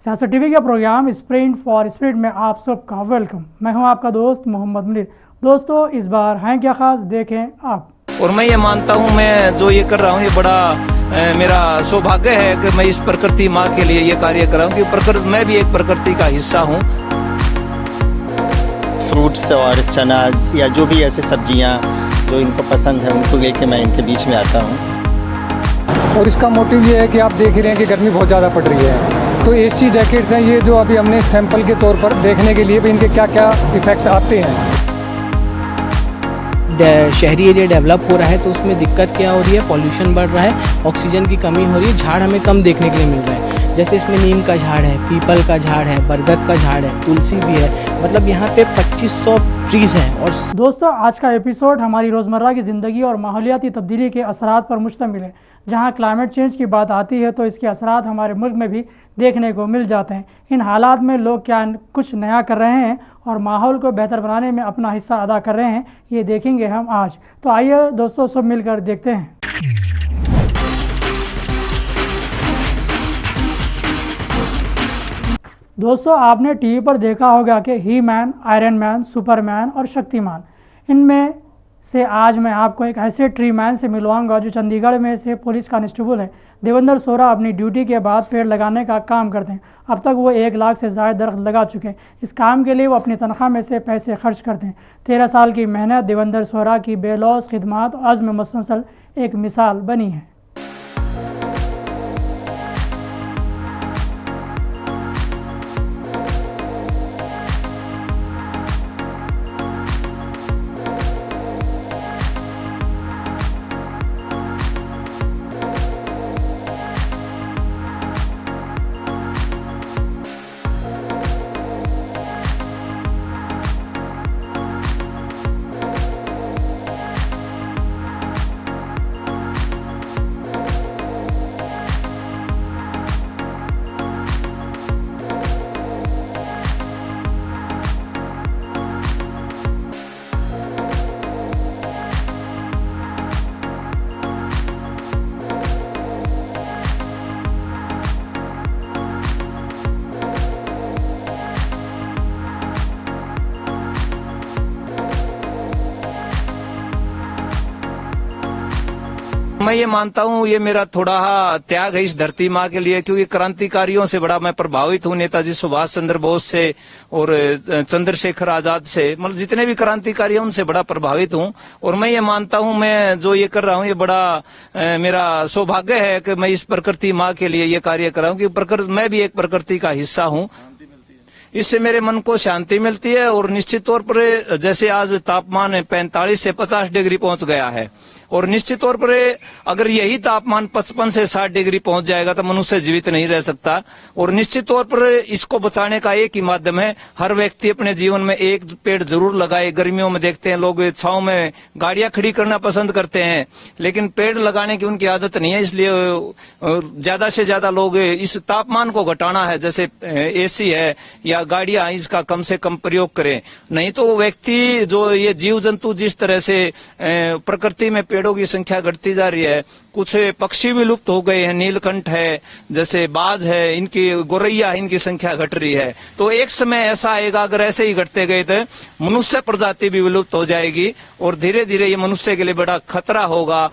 सियासत टीवी के programme sprint for spirit में आप सबका वेलकम। मैं हूं आपका दोस्त मोहम्मद मुनीर। दोस्तों, इस बार हैं क्या खास, देखें आप। और मैं ये मानता हूँ मैं जो ये कर रहा हूँ ये बड़ा मेरा सौभाग्य है कि मैं इस प्रकृति माँ के लिए ये कार्य कर रहा हूँ, क्योंकि मैं भी एक प्रकृति का हिस्सा हूँ। फ्रूट्स और चना या जो भी ऐसे सब्जियाँ जो इनको पसंद है उनको लेके मैं इनके बीच में आता हूँ। और इसका मोटिव ये है कि आप देख रहे हैं कि गर्मी बहुत ज़्यादा पड़ रही है, तो एसी जैकेट्स हैं ये जो अभी हमने सैंपल के तौर पर देखने के लिए भी इनके क्या क्या इफ़ेक्ट्स आते हैं। शहरी एरिया डेवलप हो रहा है तो उसमें दिक्कत क्या हो रही है, पॉल्यूशन बढ़ रहा है, ऑक्सीजन की कमी हो रही है, झाड़ हमें कम देखने के लिए मिल रहा है। जैसे इसमें नीम का झाड़ है, पीपल का झाड़ है, बरगद का झाड़ है, तुलसी भी है, मतलब यहाँ पे 2500 ट्रीज हैं। और दोस्तों, आज का एपिसोड हमारी रोज़मर्रा की ज़िंदगी और माहौलियाती तब्दीली के असरात पर मुश्तमिल है। जहाँ क्लाइमेट चेंज की बात आती है तो इसके असरात हमारे मुल्क में भी देखने को मिल जाते हैं। इन हालात में लोग क्या कुछ नया कर रहे हैं और माहौल को बेहतर बनाने में अपना हिस्सा अदा कर रहे हैं, ये देखेंगे हम आज। तो आइए दोस्तों, सब मिलकर देखते हैं। दोस्तों, आपने टीवी पर देखा होगा कि ही मैन, आयरन मैन, सुपरमैन और शक्तिमान। इनमें से आज मैं आपको एक ऐसे ट्री मैन से मिलवाऊंगा जो चंडीगढ़ में से पुलिस कांस्टेबल है। देवेंद्र सोरा अपनी ड्यूटी के बाद पेड़ लगाने का काम करते हैं। अब तक वो 1 लाख से ज़्यादा दरख्त लगा चुके हैं। इस काम के लिए वो अपनी तनख्वाह में से पैसे खर्च करते हैं। 13 साल की मेहनत देवेंद्र सोरा की बेलौस खिदमत और अज़्म मुसलसल एक मिसाल बनी है। मैं ये मानता हूँ ये मेरा थोड़ा त्याग है इस धरती माँ के लिए, क्योंकि क्रांतिकारियों से बड़ा मैं प्रभावित हूँ। नेताजी सुभाष चंद्र बोस से और चंद्रशेखर आजाद से, मतलब जितने भी क्रांतिकारी हैं उनसे बड़ा प्रभावित हूँ। और मैं ये मानता हूँ मैं जो ये कर रहा हूँ ये बड़ा मेरा सौभाग्य है कि मैं इस प्रकृति माँ के लिए ये कार्य कर रहा हूँ, क्योंकि मैं भी एक प्रकृति का हिस्सा हूँ। इससे मेरे मन को शांति मिलती है। और निश्चित तौर पर जैसे आज तापमान 45 से 50 डिग्री पहुंच गया है, और निश्चित तौर पर अगर यही तापमान 55 से 60 डिग्री पहुंच जाएगा तो मनुष्य जीवित नहीं रह सकता। और निश्चित तौर पर इसको बचाने का एक ही माध्यम है, हर व्यक्ति अपने जीवन में एक पेड़ जरूर लगाए। गर्मियों में देखते हैं लोग छांव में गाड़ियां खड़ी करना पसंद करते हैं, लेकिन पेड़ लगाने की उनकी आदत नहीं है। इसलिए ज्यादा से ज्यादा लोग इस तापमान को घटाना है, जैसे एसी है या गाड़ियां, इसका कम से कम प्रयोग करें। नहीं तो व्यक्ति जो ये जीव जंतु जिस तरह से प्रकृति में पेड़ों की संख्या घटती जा रही है, कुछ पक्षी भी लुप्त हो गए हैं, नीलकंठ है, जैसे बाज है, इनकी गोरैया, इनकी संख्या घट रही है। तो एक समय ऐसा आएगा अगर ऐसे ही घटते गए तो मनुष्य प्रजाति भी विलुप्त हो जाएगी और धीरे धीरे ये मनुष्य के लिए बड़ा खतरा होगा।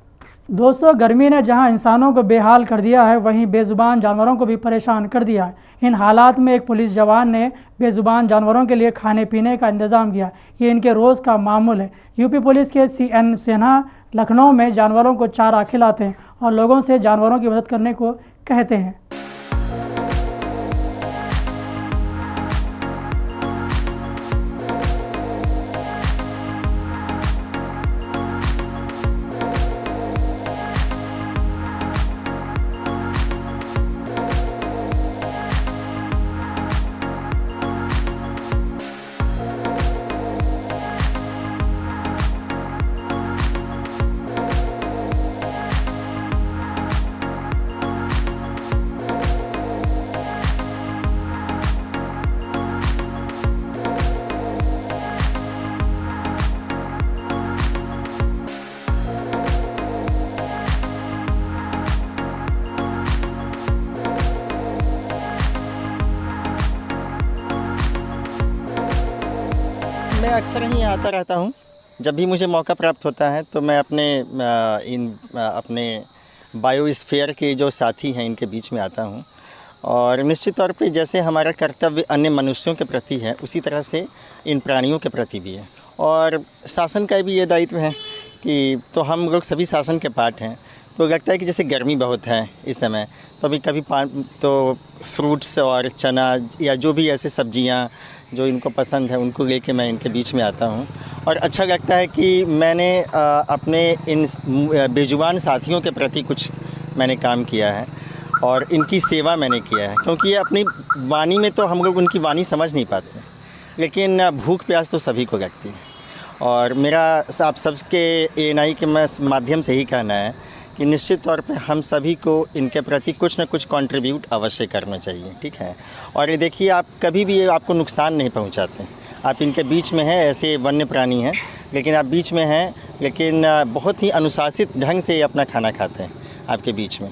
दोस्तों, गर्मी ने जहां इंसानों को बेहाल कर दिया है, वहीं बेजुबान जानवरों को भी परेशान कर दिया है। इन हालात में एक पुलिस जवान ने बेजुबान जानवरों के लिए खाने पीने का इंतज़ाम किया। ये इनके रोज़ का मामूल है। यूपी पुलिस के CN सिन्हा लखनऊ में जानवरों को चारा खिलाते हैं और लोगों से जानवरों की मदद करने को कहते हैं। अक्सर ही आता रहता हूँ। जब भी मुझे मौका प्राप्त होता है तो मैं अपने बायोस्फीयर के जो साथी हैं इनके बीच में आता हूँ। और निश्चित तौर पे जैसे हमारा कर्तव्य अन्य मनुष्यों के प्रति है, उसी तरह से इन प्राणियों के प्रति भी है। और शासन का भी ये दायित्व है कि तो हम लोग सभी शासन के पार्ट हैं। तो लगता है कि जैसे गर्मी बहुत है इस समय, तो अभी कभी तो फ्रूट्स और चना या जो भी ऐसे सब्जियां जो इनको पसंद है उनको लेके मैं इनके बीच में आता हूं। और अच्छा लगता है कि मैंने अपने इन बेजुबान साथियों के प्रति कुछ मैंने काम किया है और इनकी सेवा मैंने किया है। क्योंकि ये अपनी वाणी में तो हम लोग उनकी वाणी समझ नहीं पाते, लेकिन भूख प्यास तो सभी को लगती है। और मेरा आप सबके ANI के माध्यम से ही कहना है कि निश्चित तौर पे हम सभी को इनके प्रति कुछ न कुछ कंट्रीब्यूट अवश्य करना चाहिए, ठीक है। और ये देखिए, आप कभी भी आपको नुकसान नहीं पहुंचाते। आप इनके बीच में हैं, ऐसे वन्य प्राणी हैं, लेकिन आप बीच में हैं, लेकिन बहुत ही अनुशासित ढंग से अपना खाना खाते हैं आपके बीच में।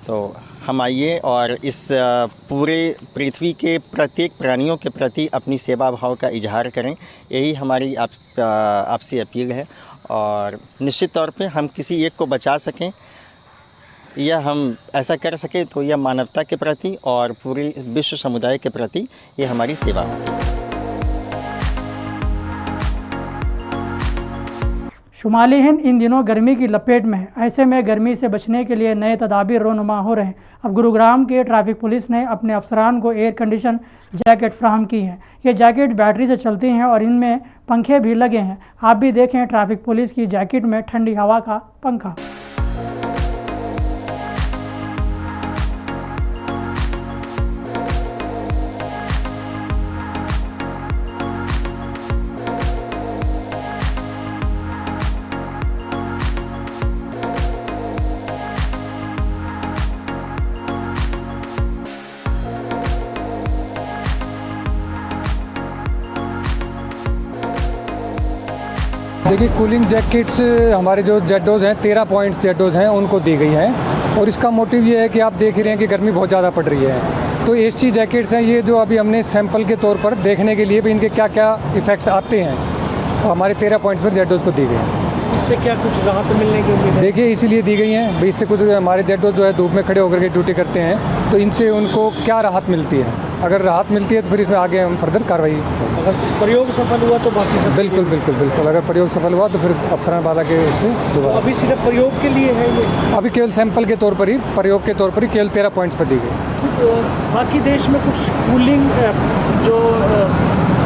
तो हम आइए और इस पूरे पृथ्वी के प्रत्येक प्राणियों के प्रति अपनी सेवा भाव का इजहार करें। यही हमारी आपसे अपील है। और निश्चित तौर पे हम किसी एक को बचा सकें या हम ऐसा कर सकें तो यह मानवता के प्रति और पूरे विश्व समुदाय के प्रति ये हमारी सेवा होगी। शुमाली हिंद इन दिनों गर्मी की लपेट में है। ऐसे में गर्मी से बचने के लिए नए तदाबीर रोनुमा हो रहे हैं। अब गुरुग्राम के ट्रैफिक पुलिस ने अपने अफसरान को एयर कंडीशन जैकेट फ्राहम की हैं। ये जैकेट बैटरी से चलती हैं और इनमें पंखे भी लगे हैं। आप भी देखें ट्रैफिक पुलिस की जैकेट में ठंडी हवा का पंखा। देखिए, कूलिंग जैकेट्स हमारे जो जेडोज़ हैं 13 पॉइंट्स जेडोज़ हैं उनको दी गई हैं। और इसका मोटिव ये है कि आप देख ही रहे हैं कि गर्मी बहुत ज़्यादा पड़ रही है। तो एसी जैकेट्स हैं ये, जो अभी हमने सैंपल के तौर पर देखने के लिए भी इनके क्या क्या इफ़ेक्ट्स आते हैं, तो हमारे 13 पॉइंट्स पर जेडोज़ को दी गई हैं। इससे क्या कुछ राहत मिलने की उम्मीद है? देखिए, इसीलिए दी गई हैं भाई, इससे कुछ हमारे जेडोज़ जो है धूप में खड़े होकर के ड्यूटी करते हैं, तो इनसे उनको क्या राहत मिलती है। अगर राहत मिलती है तो फिर इसमें आगे हम फर्दर कार्रवाई। अगर प्रयोग सफल हुआ तो बाकी सब बिल्कुल बिल्कुल बिल्कुल, अगर प्रयोग सफल हुआ तो फिर अफसरान वाला के उससे दोबारा। अभी सिर्फ प्रयोग के लिए है ये? अभी केवल सैंपल के तौर पर ही, प्रयोग के तौर पर ही केवल 13 पॉइंट्स पर दी गई। तो बाकी देश में कुछ कूलिंग जो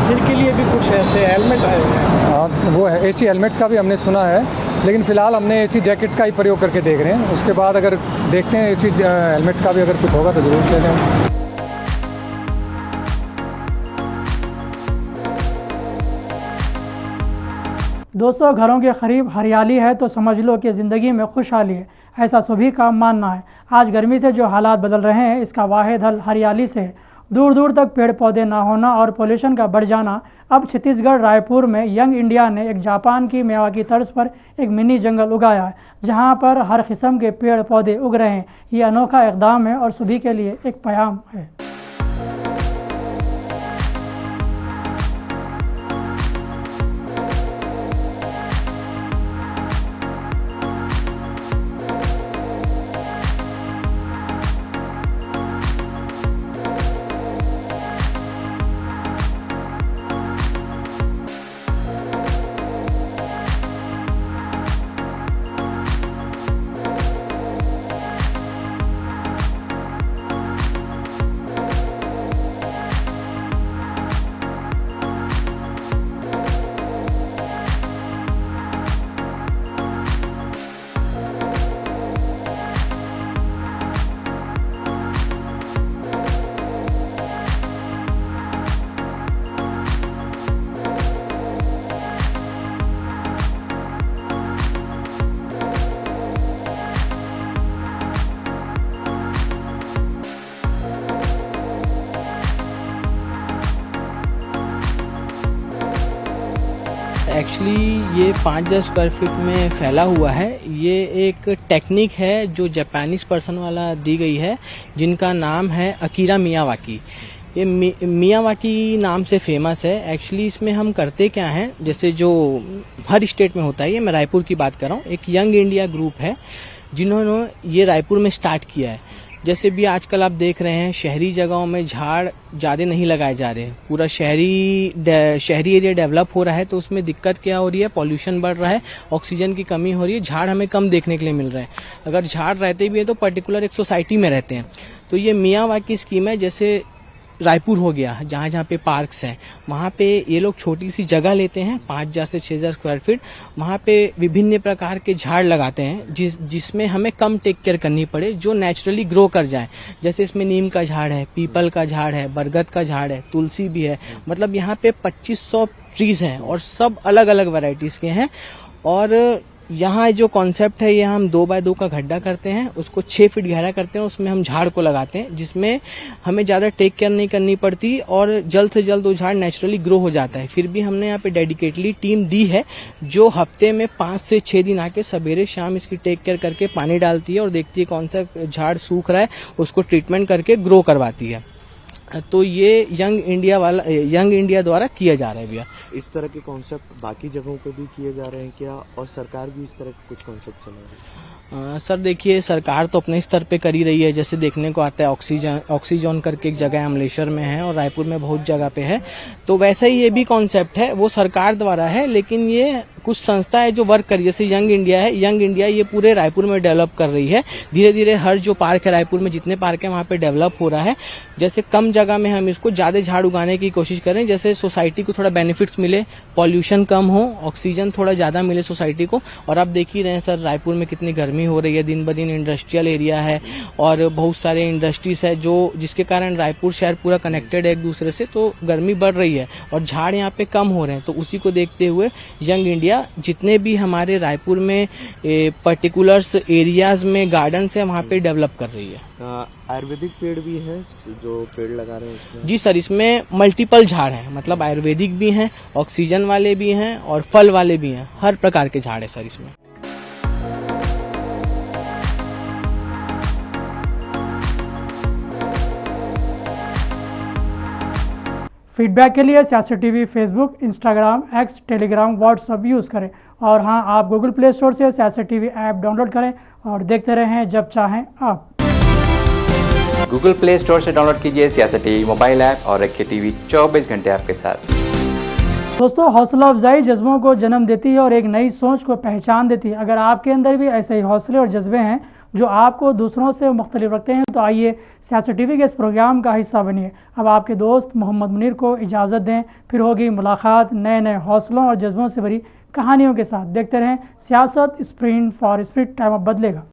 सिर के लिए भी कुछ ऐसे हेलमेट आए हैं? हाँ, वो है एसी हेलमेट्स का भी हमने सुना है, लेकिन फ़िलहाल हमने एसी जैकेट्स का ही प्रयोग करके देख रहे हैं। उसके बाद अगर देखते हैं एसी हेलमेट्स का भी अगर कुछ होगा तो ज़रूर ले लें। दोस्तों, घरों के करीब हरियाली है तो समझ लो कि ज़िंदगी में खुशहाली है, ऐसा सभी का मानना है। आज गर्मी से जो हालात बदल रहे हैं, इसका वाहिद हल हरियाली से है। दूर दूर तक पेड़ पौधे ना होना और पोल्यूशन का बढ़ जाना। अब छत्तीसगढ़ रायपुर में यंग इंडिया ने एक जापान की मेवा की तर्ज पर एक मिनी जंगल उगाया है, जहां पर हर किस्म के पेड़ पौधे उग रहे हैं। ये अनोखा इक़दाम है और सभी के लिए एक पैगाम है। एक्चुअली ये 5,000 स्क्वायर फीट में फैला हुआ है। ये एक टेक्निक है जो जापानीज पर्सन वाला दी गई है, जिनका नाम है अकीरा मियावाकी। ये मियावाकी नाम से फेमस है। एक्चुअली इसमें हम करते क्या हैं, जैसे जो हर स्टेट में होता है, ये मैं रायपुर की बात कर रहा हूँ, एक यंग इंडिया ग्रुप है जिन्होंने ये रायपुर में स्टार्ट किया है। जैसे भी आजकल आप देख रहे हैं शहरी जगहों में झाड़ ज़्यादा नहीं लगाए जा रहे हैं, पूरा शहरी एरिया डेवलप हो रहा है, तो उसमें दिक्कत क्या हो रही है, पॉल्यूशन बढ़ रहा है, ऑक्सीजन की कमी हो रही है, झाड़ हमें कम देखने के लिए मिल रहे हैं। अगर झाड़ रहते भी है तो पर्टिकुलर एक सोसाइटी में रहते हैं। तो ये मियावाकी स्कीम है, जैसे रायपुर हो गया, जहाँ जहाँ पे पार्क्स हैं वहाँ पे ये लोग छोटी सी जगह लेते हैं, 5,000 से 6,000 स्क्वायर फीट, वहाँ पे विभिन्न प्रकार के झाड़ लगाते हैं जिसमें हमें कम टेक केयर करनी पड़े, जो नेचुरली ग्रो कर जाए। जैसे इसमें नीम का झाड़ है, पीपल का झाड़ है, बरगद का झाड़ है, तुलसी भी है। मतलब यहाँ पे 2500 ट्रीज हैं और सब अलग अलग वैरायटीज के हैं। और यहाँ जो कॉन्सेप्ट है, ये हम 2 बाय 2 का गड्ढा करते हैं, उसको 6 फीट गहरा करते हैं, उसमें हम झाड़ को लगाते हैं, जिसमें हमें ज्यादा टेक केयर नहीं करनी पड़ती और जल्द से जल्द वो झाड़ नेचुरली ग्रो हो जाता है। फिर भी हमने यहाँ पे डेडिकेटली टीम दी है जो हफ्ते में 5 से 6 दिन आके सवेरे शाम इसकी टेक केयर करके पानी डालती है और देखती है कौन सा झाड़ सूख रहा है, उसको ट्रीटमेंट करके ग्रो करवाती है। तो ये यंग इंडिया द्वारा किया जा रहा है भैया। इस तरह के कॉन्सेप्ट बाकी जगहों पे भी किए जा रहे हैं क्या, और सरकार भी इस तरह के कुछ कॉन्सेप्ट चला रही है? सर देखिए, सरकार तो अपने स्तर पे कर ही रही है। जैसे देखने को आता है ऑक्सीजन करके एक जगह अमलेश्वर में है और रायपुर में बहुत जगह पे है, तो वैसा ही ये भी कॉन्सेप्ट है, वो सरकार द्वारा है, लेकिन ये कुछ संस्था है जो वर्क कर, जैसे यंग इंडिया है, यंग इंडिया ये पूरे रायपुर में डेवलप कर रही है। धीरे धीरे हर जो पार्क है रायपुर में, जितने पार्क है वहाँ पे डेवलप हो रहा है। जैसे कम जगह में हम इसको ज्यादा झाड़ उगाने की कोशिश करें, जैसे सोसाइटी को थोड़ा बेनिफिट्स मिले, पॉल्यूशन कम हो, ऑक्सीजन थोड़ा ज्यादा मिले सोसाइटी को। और आप देख ही रहे हैं सर, रायपुर में कितनी गर्मी हो रही है, दिन ब दिन इंडस्ट्रियल एरिया है और बहुत सारे इंडस्ट्रीज है जिसके कारण रायपुर शहर पूरा कनेक्टेड है एक दूसरे से, तो गर्मी बढ़ रही है और झाड़ यहाँ पे कम हो रहे हैं। तो उसी को देखते हुए यंग इंडिया जितने भी हमारे रायपुर में पर्टिकुलर्स एरियाज में गार्डन्स है वहाँ पे डेवलप कर रही है। आयुर्वेदिक पेड़ भी है जो पेड़ लगा रहे हैं इसमें? जी सर, इसमें मल्टीपल झाड़ हैं, मतलब आयुर्वेदिक भी हैं, ऑक्सीजन वाले भी हैं और फल वाले भी हैं, हर प्रकार के झाड़ है सर इसमें। फीडबैक के लिए सियासत TV Facebook, Instagram, x, Telegram, WhatsApp use करें। और हाँ, आप गूगल प्ले स्टोर से सियासत टीवी ऐप डाउनलोड करें और देखते रहें जब चाहें आप। गूगल प्ले स्टोर से डाउनलोड कीजिए सियासत टीवी मोबाइल ऐप और रखिए टीवी 24 घंटे आपके साथ। दोस्तों, हौसला अफजाई जज्बों को जन्म देती है और एक नई सोच को पहचान देती है। अगर आपके अंदर भी ऐसे ही हौसले और जज्बे हैं जो आपको दूसरों से मुख्तलिफ रखते हैं, तो आइए सियासत टीवी के इस प्रोग्राम का हिस्सा बनिए। अब आपके दोस्त मोहम्मद मुनीर को इजाज़त दें, फिर होगी मुलाकात नए नए हौसलों और जज्बों से भरी कहानियों के साथ। देखते रहें सियासत, स्प्रिंट फॉर स्पिरिट, टाइम अब बदलेगा।